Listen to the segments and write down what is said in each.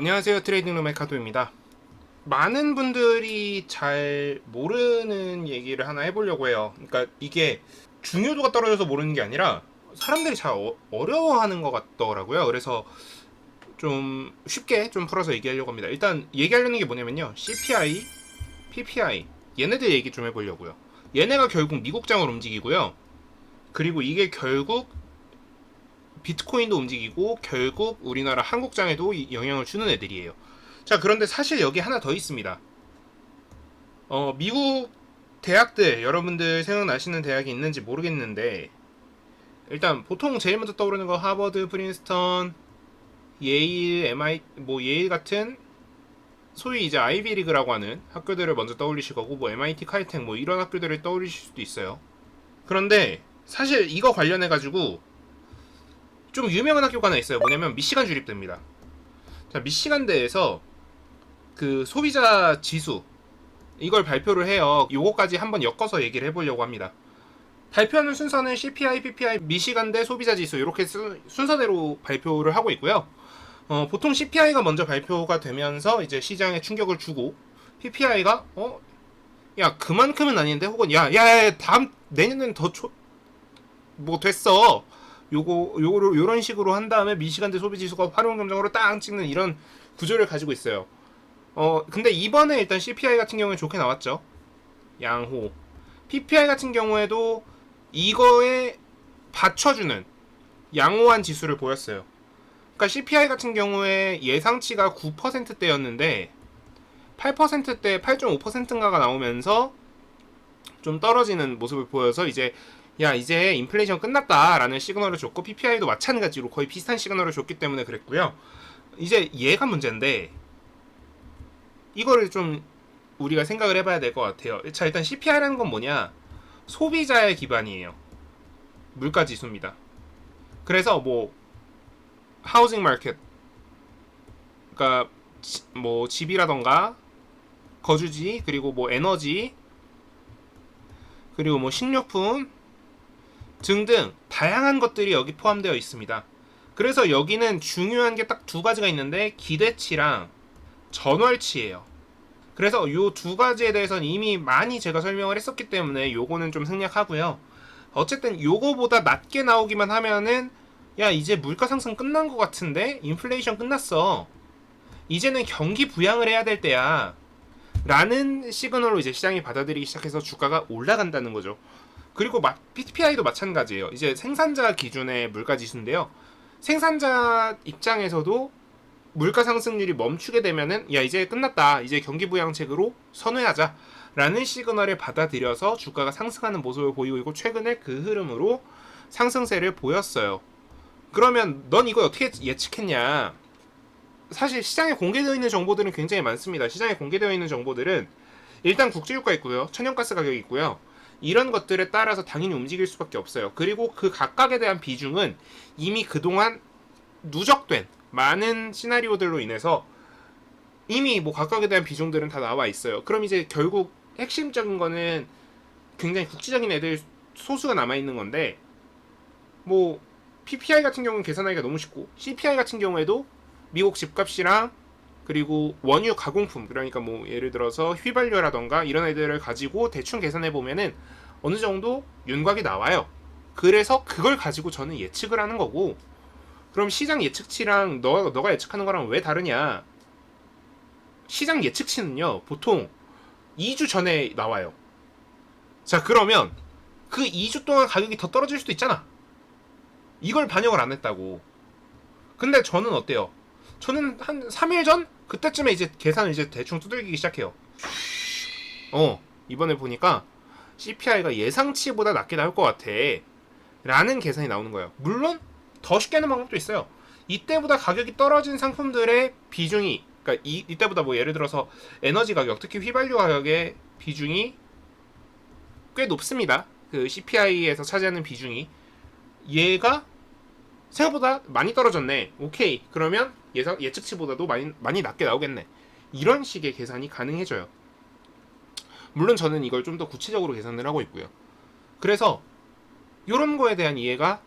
안녕하세요. 트레이딩룸의 카도입니다. 많은 분들이 잘 모르는 얘기를 하나 해보려고 해요. 그러니까 이게 중요도가 떨어져서 모르는 게 아니라 사람들이 잘 어려워하는 것 같더라고요. 그래서 좀 쉽게 좀 풀어서 얘기하려고 합니다. 일단 얘기하려는 게 뭐냐면요. CPI, PPI 얘네들 얘기 좀 해보려고요. 얘네가 결국 미국장을 움직이고요. 그리고 이게 결국 비트코인도 움직이고 결국 우리나라 한국장에도 영향을 주는 애들이에요. 자, 그런데 사실 여기 하나 더 있습니다. 미국 대학들 여러분들 생각나시는 대학이 있는지 모르겠는데 일단 보통 제일 먼저 떠오르는 거 하버드, 프린스턴, 예일, MIT 뭐 예일 같은 소위 이제 아이비리그라고 하는 학교들을 먼저 떠올리실 거고 뭐 MIT, 칼텍 뭐 이런 학교들을 떠올리실 수도 있어요. 그런데 사실 이거 관련해 가지고 좀 유명한 학교가 하나 있어요. 뭐냐면 미시간 주립대입니다. 자, 미시간대에서 그 소비자 지수 이걸 발표를 해요. 요거까지 한번 엮어서 얘기를 해보려고 합니다. 발표하는 순서는 CPI, PPI, 미시간대 소비자 지수 이렇게 순서대로 발표를 하고 있고요. 보통 CPI가 먼저 발표가 되면서 이제 시장에 충격을 주고 PPI가 야 그만큼은 아닌데 혹은 야 다음 내년은 뭐 됐어. 요거를 요런 식으로 한 다음에 미시간대 소비 지수가 활용 점정으로 딱 찍는 이런 구조를 가지고 있어요. 근데 이번에 일단 CPI 같은 경우에 좋게 나왔죠. 양호. PPI 같은 경우에도 이거에 받쳐주는 양호한 지수를 보였어요. 그러니까 CPI 같은 경우에 예상치가 9%대였는데 8%대 8.5%인가가 나오면서 좀 떨어지는 모습을 보여서 이제 인플레이션 끝났다라는 시그널을 줬고 PPI도 마찬가지로 거의 비슷한 시그널을 줬기 때문에 그랬고요. 이제 얘가 문제인데 이거를 좀 우리가 생각을 해봐야 될 것 같아요. 자, 일단 CPI라는 건 뭐냐? 소비자의 기반이에요. 물가 지수입니다. 그래서 뭐 하우징 마켓, 그러니까 뭐 집이라던가 거주지, 그리고 뭐 에너지, 그리고 뭐 식료품 등등 다양한 것들이 여기 포함되어 있습니다. 그래서 여기는 중요한 게 딱 두 가지가 있는데 기대치랑 전월치예요. 그래서 이 두 가지에 대해서는 이미 많이 제가 설명을 했었기 때문에 요거는 좀 생략하고요. 어쨌든 요거보다 낮게 나오기만 하면은 야 이제 물가 상승 끝난 것 같은데 인플레이션 끝났어. 이제는 경기 부양을 해야 될 때야. 라는 시그널로 이제 시장이 받아들이기 시작해서 주가가 올라간다는 거죠. 그리고 PPI도 마찬가지예요. 이제 생산자 기준의 물가 지수인데요. 생산자 입장에서도 물가 상승률이 멈추게 되면은 야 이제 끝났다. 이제 경기 부양책으로 선회하자. 라는 시그널을 받아들여서 주가가 상승하는 모습을 보이고 있고 최근에 그 흐름으로 상승세를 보였어요. 그러면 넌 이거 어떻게 예측했냐? 사실 시장에 공개되어 있는 정보들은 굉장히 많습니다. 시장에 공개되어 있는 정보들은 일단 국제유가 있고요. 천연가스 가격이 있고요. 이런 것들에 따라서 당연히 움직일 수밖에 없어요. 그리고 그 각각에 대한 비중은 이미 그동안 누적된 많은 시나리오들로 인해서 이미 뭐 각각에 대한 비중들은 다 나와 있어요. 그럼 이제 결국 핵심적인 거는 굉장히 국지적인 애들 소수가 남아 있는 건데 뭐 PPI 같은 경우는 계산하기가 너무 쉽고 CPI 같은 경우에도 미국 집값이랑 그리고 원유 가공품 그러니까 뭐 예를 들어서 휘발유라던가 이런 애들을 가지고 대충 계산해 보면은 어느 정도 윤곽이 나와요. 그래서 그걸 가지고 저는 예측을 하는 거고 그럼 시장 예측치랑 너가 예측하는 거랑 왜 다르냐? 시장 예측치는요 보통 2주 전에 나와요. 자 그러면 그 2주 동안 가격이 더 떨어질 수도 있잖아. 이걸 반영을 안 했다고. 근데 저는 어때요? 저는 한 3일 전? 그때쯤에 이제 계산을 이제 대충 두들기기 시작해요. 이번에 보니까 CPI가 예상치보다 낮게 나올 것 같아. 라는 계산이 나오는 거예요. 물론 더 쉽게 하는 방법도 있어요. 이때보다 가격이 떨어진 상품들의 비중이 그러니까 이때보다 뭐 예를 들어서 에너지 가격, 특히 휘발유 가격의 비중이 꽤 높습니다. 그 CPI에서 차지하는 비중이 얘가 생각보다 많이 떨어졌네. 오케이. 그러면 예측치보다도 많이 낮게 나오겠네. 이런 식의 계산이 가능해져요. 물론 저는 이걸 좀 더 구체적으로 계산을 하고 있고요. 그래서 이런 거에 대한 이해가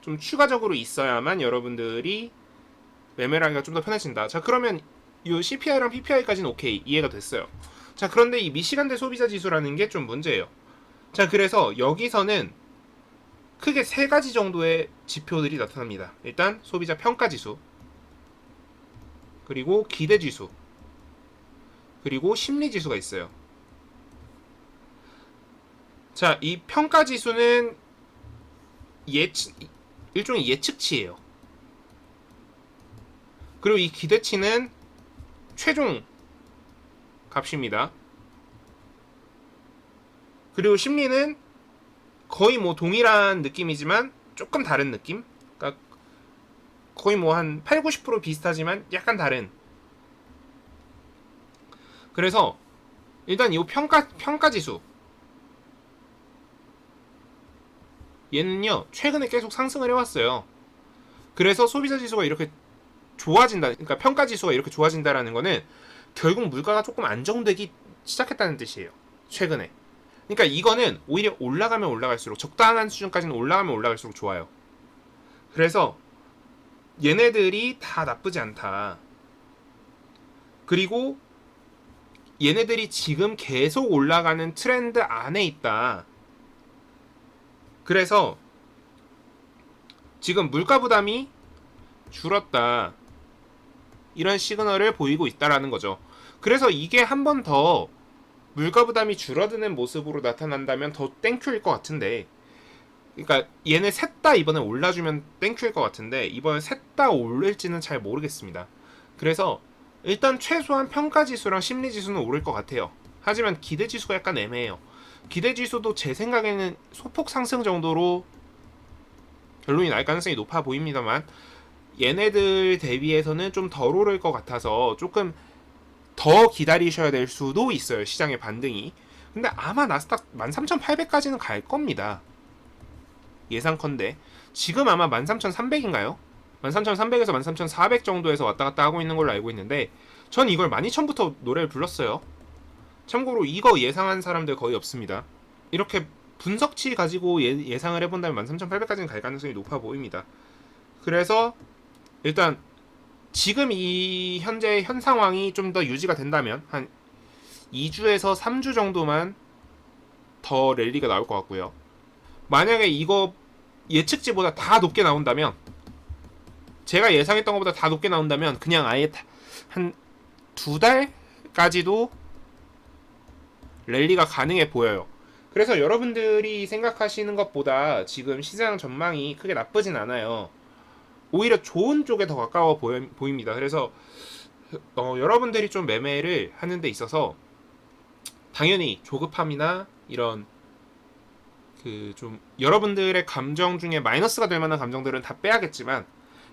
좀 추가적으로 있어야만 여러분들이 매매를 하기가 좀 더 편해진다. 자, 그러면 이 CPI랑 PPI까지는 오케이, 이해가 됐어요. 자, 그런데 이 미시간대 소비자 지수라는 게 좀 문제예요. 자, 그래서 여기서는 크게 세 가지 정도의 지표들이 나타납니다. 일단 소비자 평가 지수, 그리고 기대 지수, 그리고 심리 지수가 있어요. 자, 이 평가 지수는 일종의 예측치예요. 그리고 이 기대치는 최종 값입니다. 그리고 심리는 거의 뭐 동일한 느낌이지만 조금 다른 느낌? 그러니까 거의 뭐 한 8, 90% 비슷하지만 약간 다른. 그래서 일단 이 평가 지수 얘는요 최근에 계속 상승을 해왔어요. 그래서 소비자 지수가 이렇게 좋아진다, 그러니까 평가 지수가 이렇게 좋아진다라는 거는 결국 물가가 조금 안정되기 시작했다는 뜻이에요, 최근에. 그러니까 이거는 오히려 올라가면 올라갈수록, 적당한 수준까지는 올라가면 올라갈수록 좋아요. 그래서 얘네들이 다 나쁘지 않다. 그리고 얘네들이 지금 계속 올라가는 트렌드 안에 있다. 그래서 지금 물가 부담이 줄었다, 이런 시그널을 보이고 있다라는 거죠. 그래서 이게 한 번 더 물가 부담이 줄어드는 모습으로 나타난다면 더 땡큐일 것 같은데, 그러니까 얘네 셋 다 이번에 올라주면 땡큐일 것 같은데 이번에 셋 다 오를지는 잘 모르겠습니다. 그래서 일단 최소한 평가지수랑 심리지수는 오를 것 같아요. 하지만 기대지수가 약간 애매해요. 기대지수도 제 생각에는 소폭 상승 정도로 결론이 날 가능성이 높아 보입니다만, 얘네들 대비해서는 좀 덜 오를 것 같아서 조금 더 기다리셔야 될 수도 있어요, 시장의 반등이. 근데 아마 나스닥 13,800까지는 갈 겁니다, 예상컨대. 지금 아마 13,300인가요? 13,300에서 13,400 정도에서 왔다 갔다 하고 있는 걸로 알고 있는데, 전 이걸 12,000부터 노래를 불렀어요. 참고로 이거 예상한 사람들 거의 없습니다. 이렇게 분석치 가지고 예상을 해본다면 13,800까지는 갈 가능성이 높아 보입니다. 그래서 일단 지금 이 현재 현 상황이 좀 더 유지가 된다면 한 2주에서 3주 정도만 더 랠리가 나올 것 같고요. 만약에 이거 예측치보다 다 높게 나온다면, 제가 예상했던 것보다 다 높게 나온다면 그냥 아예 한 2달까지도 랠리가 가능해 보여요. 그래서 여러분들이 생각하시는 것보다 지금 시장 전망이 크게 나쁘진 않아요. 오히려 좋은 쪽에 더 가까워 보입니다. 그래서 여러분들이 좀 매매를 하는 데 있어서 당연히 조급함이나 이런 좀 여러분들의 감정 중에 마이너스가 될 만한 감정들은 다 빼야겠지만,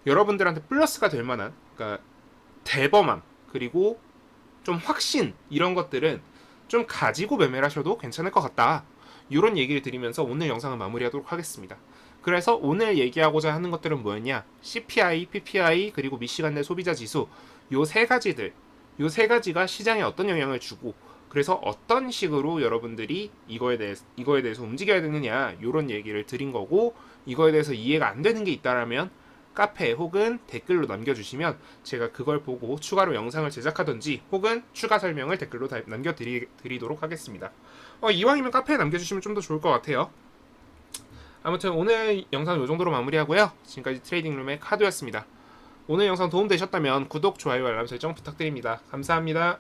여러분들한테 플러스가 될 만한, 그러니까 대범함 그리고 좀 확신, 이런 것들은 좀 가지고 매매를 하셔도 괜찮을 것 같다, 이런 얘기를 드리면서 오늘 영상을 마무리하도록 하겠습니다. 그래서 오늘 얘기하고자 하는 것들은 뭐였냐? CPI, PPI, 그리고 미시간대 소비자 지수, 요 세 가지가 시장에 어떤 영향을 주고, 그래서 어떤 식으로 여러분들이 이거에 대해서 움직여야 되느냐, 이런 얘기를 드린 거고, 이거에 대해서 이해가 안 되는 게 있다라면 카페 혹은 댓글로 남겨주시면 제가 그걸 보고 추가로 영상을 제작하든지 혹은 추가 설명을 댓글로 남겨드리도록 하겠습니다. 이왕이면 카페에 남겨주시면 좀 더 좋을 것 같아요. 아무튼 오늘 영상 이 정도로 마무리하고요. 지금까지 트레이딩룸의 카드였습니다. 오늘 영상 도움되셨다면 구독, 좋아요, 알람 설정 부탁드립니다. 감사합니다.